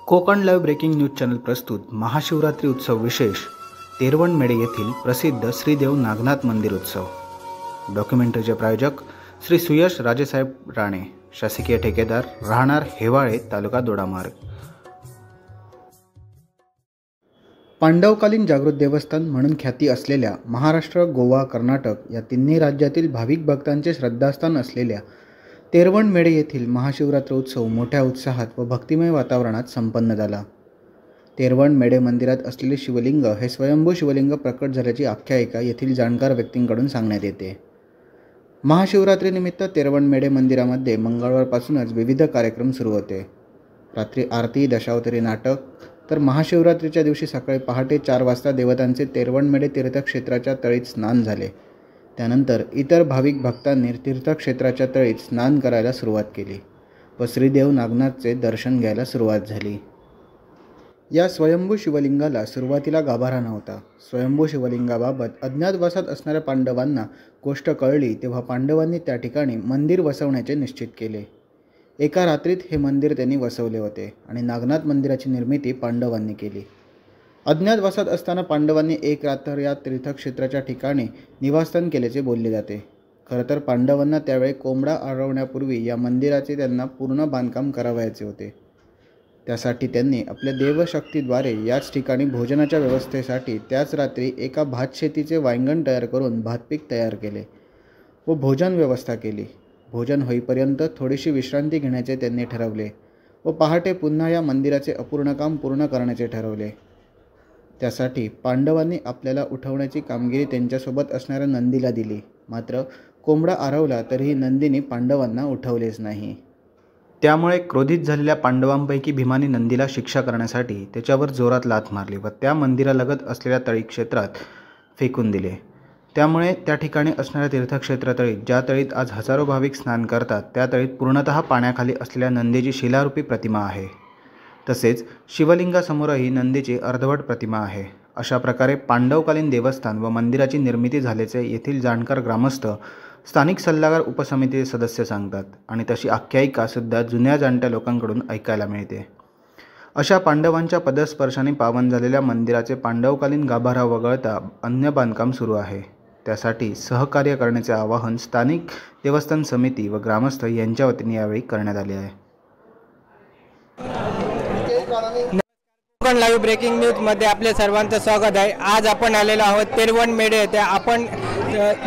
Konkan live breaking news channel प्रस्तुत महाशिवरात्री उत्सव विशेष तेरवणमेढे येथील प्रसिद्ध श्रीदेव नागनाथ मंदिर उत्सव। डॉक्युमेंटरीचे प्रायोजक श्री सुयश राजेसाहेब राणे, शासकीय ठेकेदार, राहणार हेवाळे, तालुका दोडामार्ग। पांडवकालीन जागृत देवस्थान म्हणून ख्याती असलेल्या महाराष्ट्र, गोवा, कर्नाटक या तिन्ही राज्यातील भाविक भक्तांचे श्रद्धास्थान असलेल्या तेरवणमेढे येथील महाशिवरात्र उत्सव मोठ्या उत्साहात व भक्तिमय वातावरणात संपन्न झाला। तेरवणमेढे मंदिरात असलेले शिवलिंग हे स्वयंभू शिवलिंग प्रकट झाल्याची आख्यायिका येथील जाणकार व्यक्तींकडून सांगण्यात येते। महाशिवरात्रीनिमित्त तेरवणमेढे मंदिरामध्ये मंगळवारपासूनच विविध कार्यक्रम सुरू होते। रात्री आरती, दशावतारी नाटक, तर महाशिवरात्रीच्या दिवशी सकाळी पहाटे 4 वाजता देवतांचे तेरवणमेढे तीर्थक्षेत्राच्या तळीत स्नान झाले। त्यानंतर इतर भाविक भक्तांनी तीर्थक्षेत्राच्या तळीत स्नान करायला सुरुवात केली व श्रीदेव नागनाथचे दर्शन घ्यायला सुरुवात झाली। या स्वयंभू शिवलिंगाला सुरुवातीला गाभारा नव्हता। स्वयंभू शिवलिंगाबाबत अज्ञातवासात असणाऱ्या पांडवांना गोष्ट कळली तेव्हा पांडवांनी त्या ठिकाणी मंदिर वसवण्याचे निश्चित केले। एका रात्रीत हे मंदिर त्यांनी वसवले होते आणि नागनाथ मंदिराची निर्मिती पांडवांनी केली। अज्ञातवासात असताना पांडवांनी एक रात्र या तीर्थक्षेत्राच्या ठिकाणी निवासस्थान केल्याचे बोलले जाते। खरं तर पांडवांना त्यावेळी कोंबडा आरवण्यापूर्वी या मंदिराचे त्यांना पूर्ण बांधकाम करावयाचे होते। त्यासाठी त्यांनी आपल्या देवशक्तीद्वारे याच ठिकाणी भोजनाच्या व्यवस्थेसाठी त्याच रात्री एका भातशेतीचे वांगण तयार करून भातपीक तयार केले व भोजन व्यवस्था केली। भोजन होईपर्यंत थोडीशी विश्रांती घेण्याचे त्यांनी ठरवले व पहाटे पुन्हा या मंदिराचे अपूर्ण काम पूर्ण करण्याचे ठरवले। त्यासाठी पांडवांनी आपल्याला उठवण्याची कामगिरी त्यांच्यासोबत असणाऱ्या नंदीला दिली। मात्र कोंबडा आरवला तरीही नंदीने पांडवांना उठवलेच नाही। त्यामुळे क्रोधित झालेल्या पांडवांपैकी भीमाने नंदीला शिक्षा करण्यासाठी त्याच्यावर जोरात लाथ मारली व त्या मंदिरालगत असलेल्या तळी क्षेत्रात फेकून दिले। त्यामुळे त्या ठिकाणी असणाऱ्या तीर्थक्षेत्रातळीत, ज्या तळीत आज हजारो भाविक स्नान करतात, त्या तळीत पूर्णतः पाण्याखाली असलेल्या नंदीची शिलारूपी प्रतिमा आहे। तसेच शिवलिंगासमोरही नंदीची अर्धवट प्रतिमा आहे। अशा प्रकारे पांडवकालीन देवस्थान व मंदिराची निर्मिती झाल्याचे येथील जाणकार ग्रामस्थ, स्थानिक सल्लागार, उपसमितीचे सदस्य सांगतात आणि तशी आख्यायिका सुद्धा जुन्या जाणत्या लोकांकडून ऐकायला मिळते। अशा पांडवांच्या पदस्पर्शाने पावन झालेल्या मंदिराचे पांडवकालीन गाभारा वगळता अन्य बांधकाम सुरू आहे। त्यासाठी सहकार्य करण्याचे आवाहन स्थानिक देवस्थान समिती व ग्रामस्थ यांच्या वतीने यावेळी करण्यात आले आहे। कोकण लाईव्ह ब्रेकिंग न्यूज मध्ये आपले सर्वांचं स्वागत आहे। आज आपण आलेलो आहोत तेरवणमेढे येथे। आपण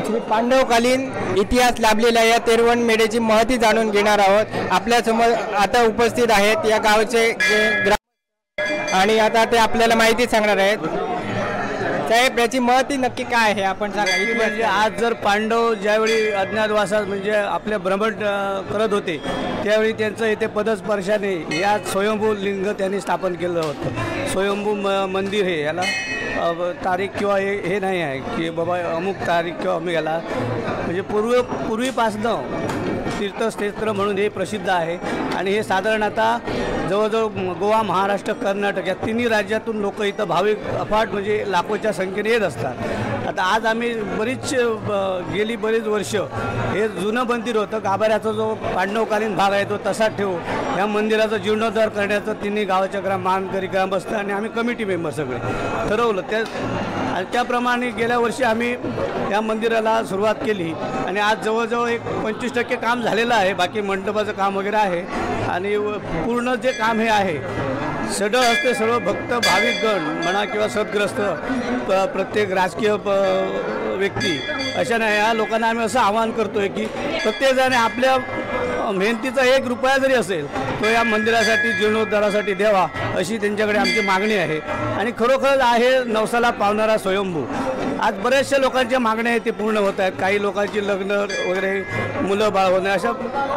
श्री पांडवकालीन इतिहास लाभलेल्या या तेरवणमेढेची महती जाणून घेणार आहोत। आपल्यासमोर आता उपस्थित आहेत या गावचे आणि आता ते आपल्याला माहिती सांगणार आहेत। साहेब, याची महती नक्की काय आहे आपण सांगा। म्हणजे आज जर पांडव ज्यावेळी अज्ञातवासात म्हणजे आपले भ्रमण करत होते त्यावेळी त्यांचं इथे पदस्पर्शाने या स्वयंभू लिंग त्यांनी स्थापन केलं होतं। स्वयंभू मंदिर हे याला तारीख किंवा हे नाही आहे की बाबा अमुक तारीख किंवा अमुक याला म्हणजे पूर्वीपासनं तीर्थक्षेत्र म्हणून हे प्रसिद्ध आहे आणि हे साधारण आता जवळजवळ गोवा, महाराष्ट्र, कर्नाटक या तिन्ही राज्यातून लोक इथं भाविक अफाट म्हणजे लाखोच्या संख्येने येत असतात। आता आज आम्ही गेली बरीच वर्ष हे जुनं मंदिर होतं, गाभाऱ्याचा जो पांडवकालीन भाग आहे तो तसाच ठेवू या मंदिराचा जीर्णोद्धार करण्याचं तिन्ही गावाच्या मानकरी, ग्रामस्थ आणि आम्ही कमिटी मेंबर सगळे ठरवलं। त्याप्रमाणे गेल्या वर्षी आम्ही या मंदिराला सुरुवात केली आणि आज जवळजवळ एक 25% काम झालेलं आहे। बाकी मंडपाचं काम वगैरे आहे आणि पूर्ण जे काम हे आहे सडळ असते सर्व भक्त भाविकगण म्हणा किंवा सद्ग्रस्त प्रत्येक राजकीय व्यक्ती अशा नाही, या लोकांना आम्ही असं आवाहन करतोय की प्रत्येकजण आपल्या मेहनतीचा 1 रुपया जरी असेल तो या मंदिरासाठी जीर्णोद्धारासाठी द्यावा अशी त्यांच्याकडे आमची मागणी आहे। आणि खरोखरच आहे नवसाला पावणारा स्वयंभू। आज बऱ्याचशा लोकांच्या मागण्या आहेत ते पूर्ण होत आहेत। काही लोकांची लग्न वगैरे, मुलं बाळ होणे अशा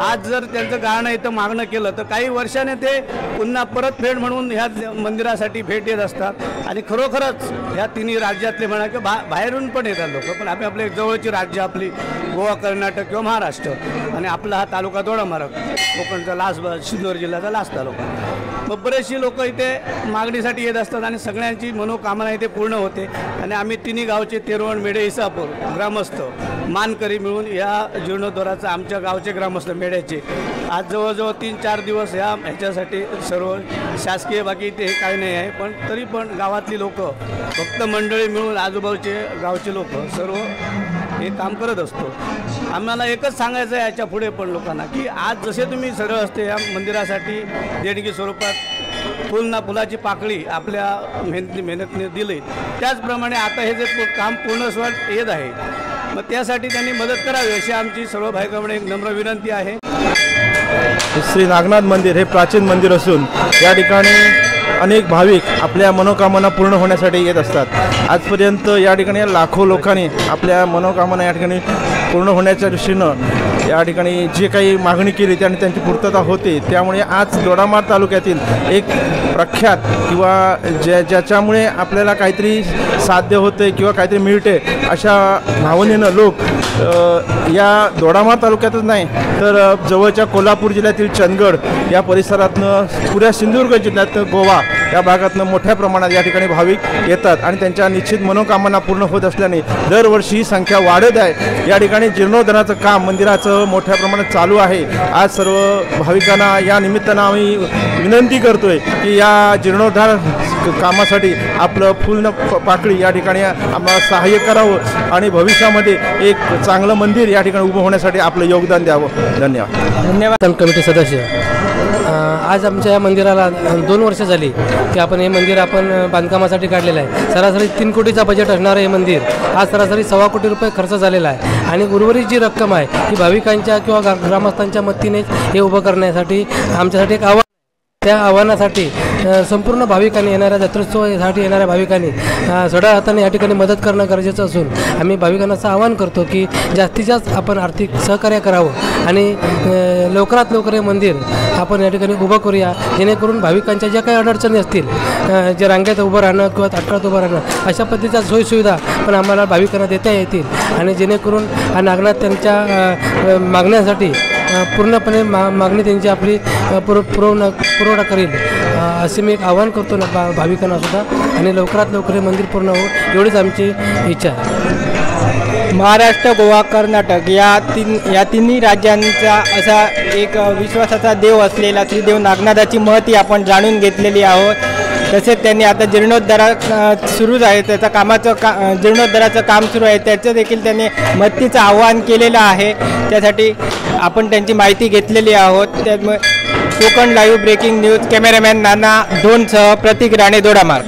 आज जर त्यांचं गाणं इथं मागणं केलं तर काही वर्षाने ते पुन्हा परतफेड म्हणून ह्या मंदिरासाठी भेट देत असतात। आणि खरोखरच ह्या तिन्ही राज्यातले म्हणा किंवा बाहेरून पण येतात लोक, पण आम्ही आपले जवळची राज्य आपली गोवा, कर्नाटक किंवा महाराष्ट्र आणि आपला हा तालुका दोडामार्ग, कोकणचा लास्ट सिंधुदुर्ग जिल्ह्याचा लास्ट तालुका. मग बरेचशी लोक इथे मागणीसाठी येत असतात आणि सगळ्यांची मनोकामना इथे पूर्ण होते. आणि आम्ही तिन्ही गावचे तेरवण, मेढे, इसापूर ग्रामस्थ मानकरी मिळून या जीर्णोद्धाराचा आमच्या गावचे ग्रामस्थ मेढ्याचे आज जवळजवळ 3-4 दिवस ह्याच्यासाठी सर्व शासकीय बाकी ते काही नाही आहे, पण तरी पण गावातली लोक फक्त मंडळी मिळून आजूबाजूचे गावचे लोक सर्व हे काम करत असतो. आम्हाला एकच सांगायचं आहे याच्या पुढे पण लोकांना की आज जसे तुम्ही सरळ असते या मंदिरासाठी देणगी स्वरूपात फुलाची पाकळी आपल्या मेहनतीने दिली, त्याचप्रमाणे आता हे जे काम पूर्णस्वरूपात येत आहे, मग त्यासाठी त्यांनी मदत करावी अशी आमची सर्व भाविकांकडे एक नम्र विनंती आहे. श्री नागनाथ मंदिर हे प्राचीन मंदिर असून या ठिकाणी अनेक भाविक आपल्या मनोकामना पूर्ण होण्यासाठी येत असतात. आजपर्यंत या ठिकाणी लाखो लोकांनी आपल्या मनोकामना या ठिकाणी पूर्ण होण्याच्या दृष्टीनं या ठिकाणी जे काही मागणी केली त्याने त्यांची पूर्तता होते. त्यामुळे आज दोडामार्ग तालुक्यातील एक प्रख्यात किंवा ज्याच्यामुळे आपल्याला काहीतरी साध्य होते किंवा काहीतरी मिळते अशा भावनेनं लोक या दोडामार्ग तालुक्यातच नाही तर जवळच्या कोल्हापूर जिल्ह्यातील चंदगड या परिसरातनं पुऱ्या सिंधुदुर्ग जिल्ह्यात गोवा या भागातनं मोठ्या प्रमाणात या ठिकाणी भाविक येतात आणि त्यांच्या निश्चित मनोकामना पूर्ण होत असल्याने दरवर्षी ही संख्या वाढत आहे. या ठिकाणी जीर्णोद्धाराचं काम मंदिराचं मोठ्या प्रमाणात चालू आहे. आज सर्व भाविकांना या निमित्तानं आम्ही विनंती करतोय की या जीर्णोद्धार कामासाठी आपलं फुल पाकळी या ठिकाणी आम्हाला सहाय्य करावं आणि भविष्यामध्ये एक चांगलं मंदिर या ठिकाणी उभं होण्यासाठी आपलं योगदान द्यावं. धन्यवाद. धन्यवाद. कमिटी सदस्य आज आमच्या या मंदिराला 2 वर्ष झाली की आपण हे मंदिर बांधकामासाठी काढलेलं आहे. सरासरी 3 कोटीचा बजेट असणारं हे मंदिर आज सरासरी 1.25 कोटी रुपये खर्च झालेला आहे आणि उर्वरित जी रक्कम आहे ही भाविकांच्या किंवा ग्रामस्थांच्या मदतीनेच हे उभं करण्यासाठी आमच्यासाठी एक आव्हान. त्या आव्हानासाठी संपूर्ण भाविकांनी येणाऱ्या जत्रोत्सवासाठी येणाऱ्या भाविकांनी सढळ हाताने या ठिकाणी मदत करणं गरजेचं असून आम्ही भाविकांना असं आवाहन करतो की जास्तीत जास्त आपण आर्थिक सहकार्य करावं आणि लवकरात लवकर हे मंदिर आपण या ठिकाणी उभं करूया, जेणेकरून भाविकांच्या ज्या काही अडचणी असतील, जे रांगेत उभं राहणं किंवा ताटकळात उभं राहणं अशा पद्धतीच्या सोयीसुविधा पण आम्हाला भाविकांना देता येतील आणि जेणेकरून नागनाथ त्यांच्या मागण्यासाठी पूर्णपणे मागणी त्यांची आपली पुरवठा करेल असे मी एक आवाहन करतो भाविकांना सुद्धा आणि लवकरात लवकर हे मंदिर पूर्ण हो एवढीच आमची इच्छा आहे. महाराष्ट्र, गोवा, कर्नाटक या तिन्ही राज्यांचा असा एक विश्वासाचा देव असलेला श्रीदेव नागनाथाची महती आपण जाणून घेतलेली आहोत. तसेच त्यांनी आता जीर्णोद्धार सुरूच आहे, त्याचं जीर्णोद्धाराचं काम सुरू आहे, त्याचं देखील त्यांनी मदतीचं आवाहन केलेलं आहे. त्यासाठी आपण त्यांची माहिती घेतलेली आहोत. त्यामुळे Konkan live breaking news cameraman Nana ढोणसह प्रतीक राणे, दोडामार्ग.